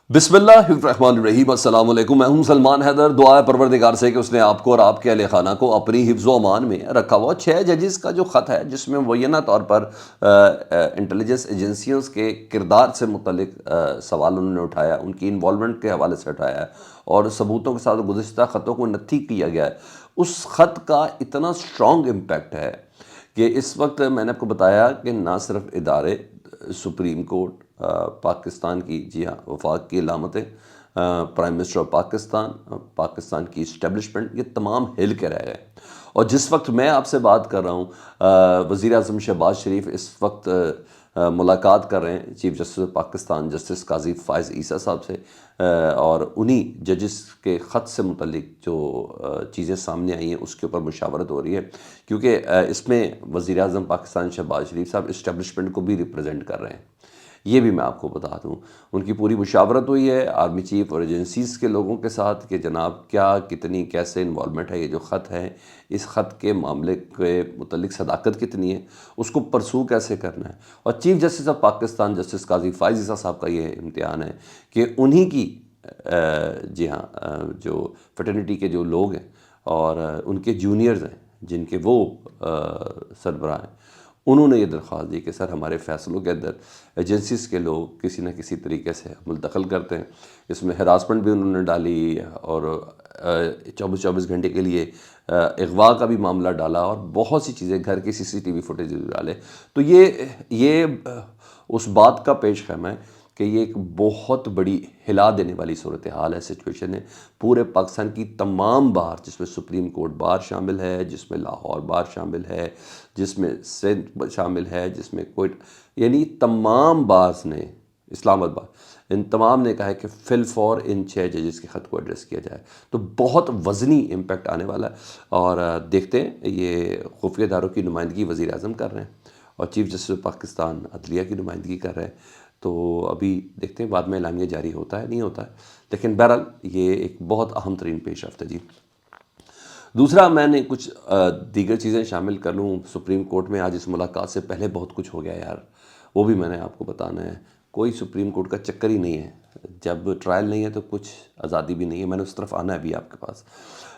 बिस्मिल्लाहिर्रहमानिर्रहीम। अस्सलाम वालेकुम। मैं हूं सलमान हैदर। दुआ है परवरदिगार से कि उसने आपको और आपके अहले खाना को अपनी हिफ्ज़ व अमान में रखा हुआ। 6 जजेस का जो ख़त है जिसमें मुबैना तौर पर इंटेलिजेंस एजेंसियों के किरदार से मुतल्लिक सवाल उन्होंने उठाया, उनकी इन्वॉल्वमेंट के हवाले से उठाया है और सबूतों के साथ गुज़िश्ता ख़तों को नत्थी किया गया है। उस ख़त का इतना स्ट्रॉन्ग इम्पैक्ट है कि इस वक्त मैंने आपको बताया कि ना सिर्फ इदारे, सुप्रीम कोर्ट, पाकिस्तान की, जी हाँ, वफाक की अलामतें, prime minister of Pakistan, Pakistan की इस्टेब्लिशमेंट, ये तमाम हिल के रह गए। और जिस वक्त मैं आपसे बात कर रहा हूँ, वज़ीर आज़म शहबाज शरीफ इस वक्त मुलाकात कर रहे हैं chief justice Pakistan justice Qazi Faez Isa साहब से, और उन्हीं जजेस के ख़त से मुतल्लिक जो चीज़ें सामने आई हैं उसके ऊपर मुशावरत हो रही है, क्योंकि इसमें वज़ीर आज़म पाकिस्तान शहबाज शरीफ साहब इस्टेब्लिशमेंट को भी रिप्रेजेंट कर रहे हैं। ये भी मैं आपको बता दूं, उनकी पूरी मुशावरत हुई है आर्मी चीफ और एजेंसीज़ के लोगों के साथ कि जनाब क्या कितनी कैसे इन्वॉल्वमेंट है, ये जो ख़त है इस ख़त के मामले के मुतल्लिक सदाकत कितनी है, उसको परसू कैसे करना है। और chief justice of Pakistan justice Qazi Faez Isa साहब का ये इम्तिहान है कि उन्हीं की जी हाँ, जो फ्रेटर्निटी के जो लोग हैं और उनके जूनियर्स हैं जिनके वो सरबराह हैं, उन्होंने ये दरख्वास्त दी कि सर हमारे फ़ैसलों के अंदर एजेंसीज़ के लोग किसी न किसी तरीके से मुदखल करते हैं। इसमें हरासमेंट भी उन्होंने डाली और 24-24 घंटे के लिए अगवा का भी मामला डाला और बहुत सी चीज़ें, घर की CCTV फुटेज डाले। तो ये उस बात का पेश ख़ैमा है कि ये एक बहुत बड़ी हिला देने वाली सूरत हाल है, सिचुएशन है। पूरे पाकिस्तान की तमाम बार, जिसमें सुप्रीम कोर्ट बार शामिल है, जिसमें लाहौर बार शामिल है, जिसमें सिंध शामिल है, जिसमें कोयट, यानी तमाम बार्स ने, इस्लामाबाद बार, इन तमाम ने कहा है कि फिल फॉर इन 6 जजेस के ख़त को एड्रेस किया जाए। तो बहुत वज़नी इम्पैक्ट आने वाला है। और देखते हैं, ये खुफिया इदारों की नुमाइंदगी वज़ीर आज़म कर रहे हैं और चीफ जस्टिस पाकिस्तान अदलिया की नुमाइंदगी कर रहे हैं। तो अभी देखते हैं बाद में एलामिया जारी होता है नहीं होता है, लेकिन बहरहाल ये एक बहुत अहम तरीन पेशरफ्त है जी। दूसरा, मैंने कुछ दीगर चीज़ें शामिल कर लूँ सुप्रीम कोर्ट में। आज इस मुलाकात से पहले बहुत कुछ हो गया यार, वो भी मैंने आपको बताना है। कोई सुप्रीम कोर्ट का चक्कर ही नहीं है, जब ट्रायल नहीं है तो कुछ आज़ादी भी नहीं है। मैंने उस तरफ आना है अभी आपके पास।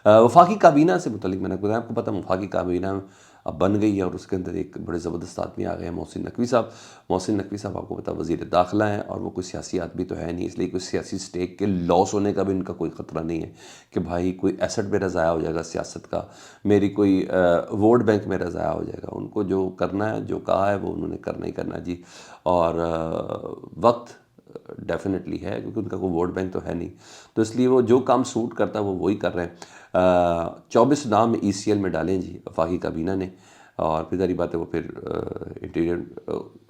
वफाकी काबीना से मुतलिक मैंने बताया, आपको पता वफाकी काबीना अब बन गई है और उसके अंदर एक बड़े ज़बरदस्त आदमी आ गए हैं, मोहसिन नकवी साहब। मोहसिन नकवी साहब आपको पता वज़ीर दाखिला हैं और वो कोई सियासी आदमी तो है नहीं, इसलिए कोई सियासी स्टेक के लॉस होने का भी इनका कोई ख़तरा नहीं है कि भाई कोई एसेट मेरा ज़ाया हो जाएगा सियासत का, मेरी कोई वोट बैंक मेरा ज़ाया हो जाएगा। उनको जो करना है, जो कहा है, वो उन्होंने करना ही करना है जी। और वक्त डेफिनेटली है क्योंकि उनका कोई वोट बैंक तो है नहीं, तो इसलिए वो जो काम सूट करता है वो वही कर रहे हैं। 24 नाम ECL में डालें जी वफाकी काबीना ने, और फिर सारी बात है वो फिर इंटीरियर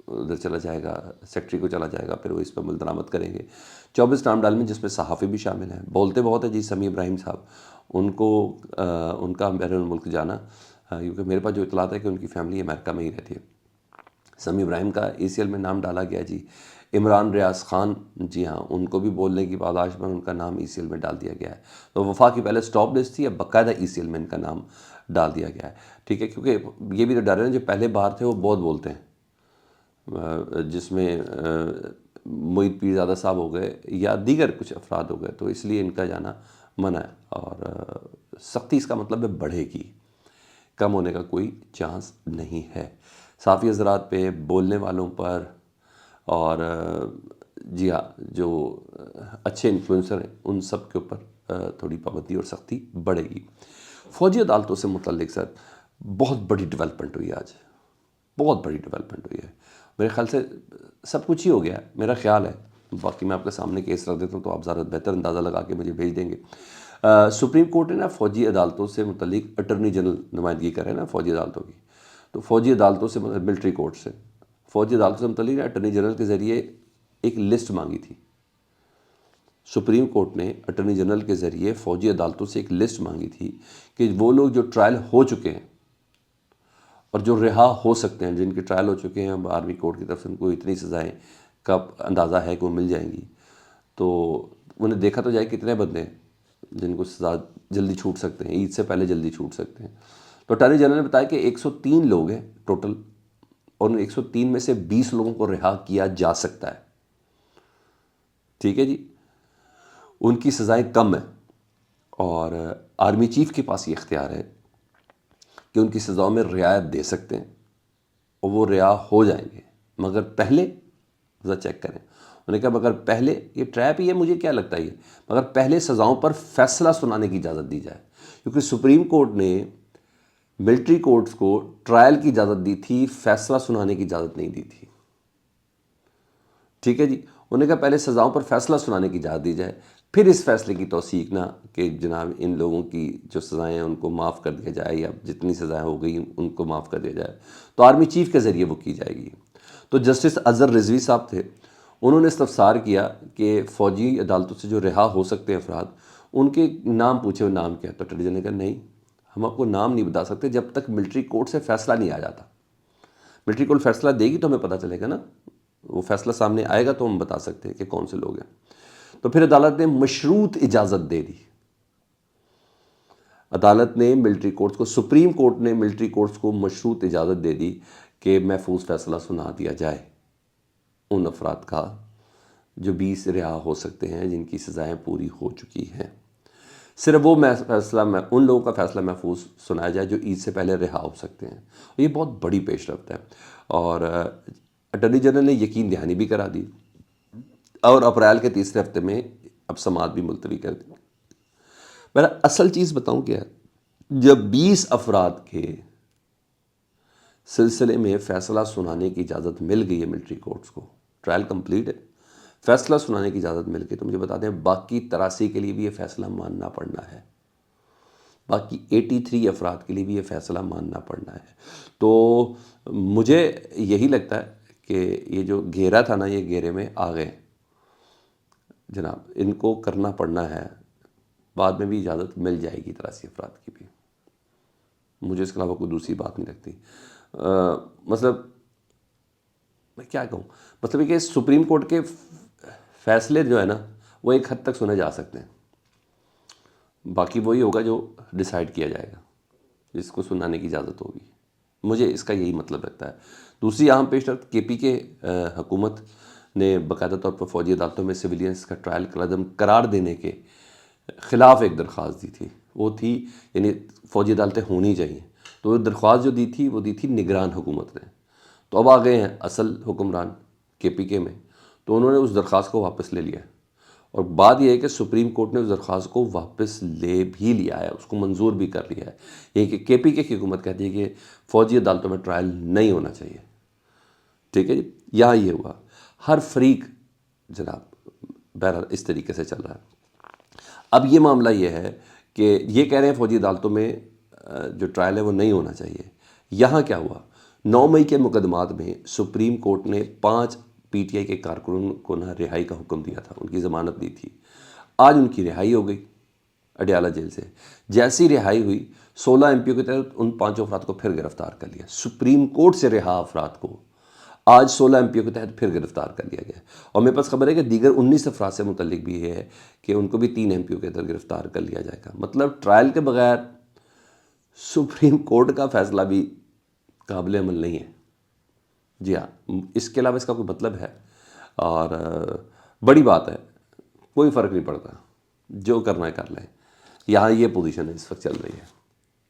उधर चला जाएगा, सेक्रेटरी को चला जाएगा, फिर वो इस पर अमल दरामद करेंगे। 24 नाम डालने जिसमें सहाफ़ी भी शामिल हैं। बोलते बहुत है जी समी इब्राहिम साहब, उनको उनका बैरून मुल्क जाना, क्योंकि मेरे पास जो इतलात है कि उनकी फैमिली अमेरिका में ही रहती है। समी इब्राहिम का ECL में नाम डाला गया जी। इमरान रियाज ख़ान, जी हाँ, उनको भी बोलने की पादाश में उनका नाम ECL में डाल दिया गया है। तो वफा की पहले स्टॉप लिस्ट थी, अब बाकायदा ECL में इनका नाम डाल दिया गया है। ठीक है, क्योंकि ये भी तो डर है ना, जो पहले बाहर थे वो बहुत बोलते हैं, जिसमें मोहित पीरज़ादा साहब हो गए या दीगर कुछ अफराद हो गए, तो इसलिए इनका जाना मना है। और सख्ती इसका मतलब है बढ़ेगी, कम होने का कोई चांस नहीं है। साफ़ी हज़रात पे, बोलने वालों पर, और जी हाँ, जो अच्छे इन्फ्लुएंसर हैं उन सब के ऊपर थोड़ी पाबंदी और सख्ती बढ़ेगी। फ़ौजी अदालतों से मुतल्लिक सर बहुत बड़ी डेवलपमेंट हुई आज, बहुत बड़ी डेवलपमेंट हुई है। मेरे ख़्याल से सब कुछ ही हो गया है, मेरा ख़्याल है। बाकी मैं आपके सामने केस रख देता हूँ तो आप ज़्यादा बेहतर अंदाज़ा लगा के मुझे भेज देंगे। सुप्रीम कोर्ट ने ना फ़ौजी अदालतों से मुतल्लिक अटर्नी जनरल नुमाइंदगी कर रहे हैं ना फ़ौजी अदालतों की, तो फ़ौजी अदालतों से, मिलिट्री कोर्ट से, फ़ौजी अदालतों से मुतल्लिक अटर्नी जनरल के ज़रिए एक लिस्ट मांगी थी। सुप्रीम कोर्ट ने अटर्नी जनरल के ज़रिए फ़ौजी अदालतों से एक लिस्ट मांगी थी कि वो लोग जो ट्रायल हो चुके हैं और जो रिहा हो सकते हैं, जिनके ट्रायल हो चुके हैं, अब आर्मी कोर्ट की तरफ से उनको इतनी सज़ाएँ का अंदाज़ा है कि वो मिल जाएंगी, तो उन्हें देखा तो जाए कितने बंदे हैं जिनको सज़ा जल्दी छूट सकते हैं, ईद से पहले जल्दी छूट सकते हैं। तो अटॉर्नी जनरल ने बताया कि 103 लोग हैं टोटल, और उन 103 में से 20 लोगों को रिहा किया जा सकता है। ठीक है जी। ان کی سزائیں کم ہیں، اور آرمی چیف کے پاس یہ اختیار ہے کہ ان کی سزاؤں میں رعایت دے سکتے ہیں اور وہ رعا ہو جائیں گے، مگر پہلے ذرا چیک کریں. انہوں نے کہا مگر پہلے، یہ ٹریپ ہی ہے، مجھے کیا لگتا ہے یہ، مگر پہلے سزاؤں پر فیصلہ سنانے کی اجازت دی جائے، کیونکہ سپریم کورٹ نے ملٹری کورٹس کو ٹرائل کی اجازت دی تھی، فیصلہ سنانے کی اجازت نہیں دی تھی. ٹھیک ہے جی. انہوں نے کہا پہلے سزاؤں پر فیصلہ سنانے کی اجازت دی جائے، پھر اس فیصلے کی توثیق نہ کہ جناب ان لوگوں کی جو سزائیں ہیں ان کو معاف کر دیا جائے، یا جتنی سزائیں ہو گئی ان کو معاف کر دیا جائے، تو آرمی چیف کے ذریعے وہ کی جائے گی. تو جسٹس اظہر رضوی صاحب تھے، انہوں نے استفسار کیا کہ فوجی عدالتوں سے جو رہا ہو سکتے ہیں افراد، ان کے نام پوچھے ہوئے نام کیا؟ تو اٹارنی جنرل نے کہا نہیں، ہم آپ کو نام نہیں بتا سکتے جب تک ملٹری کورٹ سے فیصلہ نہیں آ جاتا. ملٹری کورٹ فیصلہ دے گی تو ہمیں پتہ چلے گا نا، وہ فیصلہ سامنے آئے گا تو ہم بتا سکتے ہیں کہ کون سے لوگ ہیں. تو پھر عدالت نے مشروط اجازت دے دی. عدالت نے ملٹری کورٹس کو، سپریم کورٹ نے ملٹری کورٹس کو مشروط اجازت دے دی کہ محفوظ فیصلہ سنا دیا جائے ان افراد کا جو 20 رہا ہو سکتے ہیں، جن کی سزائیں پوری ہو چکی ہیں. صرف وہ فیصلہ، ان لوگوں کا فیصلہ محفوظ سنایا جائے جو عید سے پہلے رہا ہو سکتے ہیں. یہ بہت بڑی پیش رفت ہے، اور اٹارنی جنرل نے یقین دہانی بھی کرا دی، اور اپریل کے تیسرے ہفتے میں اب سماعت بھی ملتوی کر دی. میرا اصل چیز بتاؤں کیا ہے، جب 20 افراد کے سلسلے میں فیصلہ سنانے کی اجازت مل گئی ہے ملٹری کورٹس کو، ٹرائل کمپلیٹ ہے، فیصلہ سنانے کی اجازت مل گئی، تو مجھے بتا دیں باقی 83 کے لیے بھی یہ فیصلہ ماننا پڑنا ہے، باقی 83 افراد کے لیے بھی یہ فیصلہ ماننا پڑنا ہے. تو مجھے یہی لگتا ہے کہ یہ جو گھیرا تھا نا، یہ گھیرے میں آ گئے جناب، ان کو کرنا پڑنا ہے. بعد میں بھی اجازت مل جائے گی 83 افراد کی بھی، مجھے اس کے علاوہ کوئی دوسری بات نہیں لگتی. مطلب میں کیا کہوں، مطلب یہ کہ سپریم کورٹ کے فیصلے جو ہے نا وہ ایک حد تک سنے جا سکتے ہیں، باقی وہی ہوگا جو ڈیسائیڈ کیا جائے گا، جس کو سنانے کی اجازت ہوگی. مجھے اس کا یہی مطلب لگتا ہے. دوسری اہم پیش رفت، کے پی کے حکومت نے باقاعدہ طور پر فوجی عدالتوں میں سویلینس کا ٹرائل کالعدم قرار دینے کے خلاف ایک درخواست دی تھی. وہ تھی یعنی فوجی عدالتیں ہونی چاہیے. تو وہ درخواست جو دی تھی وہ دی تھی نگران حکومت نے. تو اب آ گئے ہیں اصل حکمران کے پی کے میں، تو انہوں نے اس درخواست کو واپس لے لیا ہے. اور بات یہ ہے کہ سپریم کورٹ نے اس درخواست کو واپس لے بھی لیا ہے، اس کو منظور بھی کر لیا ہے. یہ کہ کے پی کے کی حکومت کہتی ہے کہ فوجی عدالتوں میں ٹرائل نہیں ہونا چاہیے. ٹھیک ہے جی. یہاں یہ ہوا، ہر فریق جناب بہرحال اس طریقے سے چل رہا ہے. اب یہ معاملہ یہ ہے کہ یہ کہہ رہے ہیں فوجی عدالتوں میں جو ٹرائل ہے وہ نہیں ہونا چاہیے. یہاں کیا ہوا، 9 مئی کے مقدمات میں سپریم کورٹ نے 5 پی ٹی آئی کے کارکنوں کو نہ رہائی کا حکم دیا تھا، ان کی ضمانت دی تھی. آج ان کی رہائی ہو گئی اڈیالہ جیل سے. جیسی رہائی ہوئی، 16 ایم پیوں کے تحت ان 5 افراد کو پھر گرفتار کر لیا. سپریم کورٹ سے رہا افراد کو آج 16 ایم پیوں کے تحت پھر گرفتار کر لیا گیا. اور میرے پاس خبر ہے کہ دیگر 19 افراد سے متعلق بھی یہ ہے کہ ان کو بھی 3 ایم پیوں کے تحت گرفتار کر لیا جائے گا. مطلب ٹرائل کے بغیر سپریم کورٹ کا فیصلہ بھی قابل عمل نہیں ہے. جی ہاں، اس کے علاوہ اس کا کوئی مطلب ہے، اور بڑی بات ہے، کوئی فرق نہیں پڑتا، جو کرنا ہے کر لیں. یہاں یہ پوزیشن ہے اس وقت چل رہی ہے.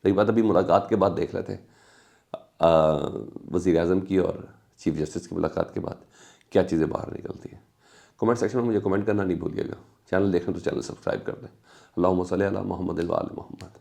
ایک بات ابھی ملاقات کے بعد دیکھ لیتے ہیں وزیر اعظم کی اور چیف جسٹس کی ملاقات کے بعد کیا چیزیں باہر نکلتی ہیں. کمنٹ سیکشن میں مجھے کمنٹ کرنا نہیں بھولیے گا. چینل دیکھیں تو چینل سبسکرائب کر دیں. اللہم صلی علی محمد و آل محمد.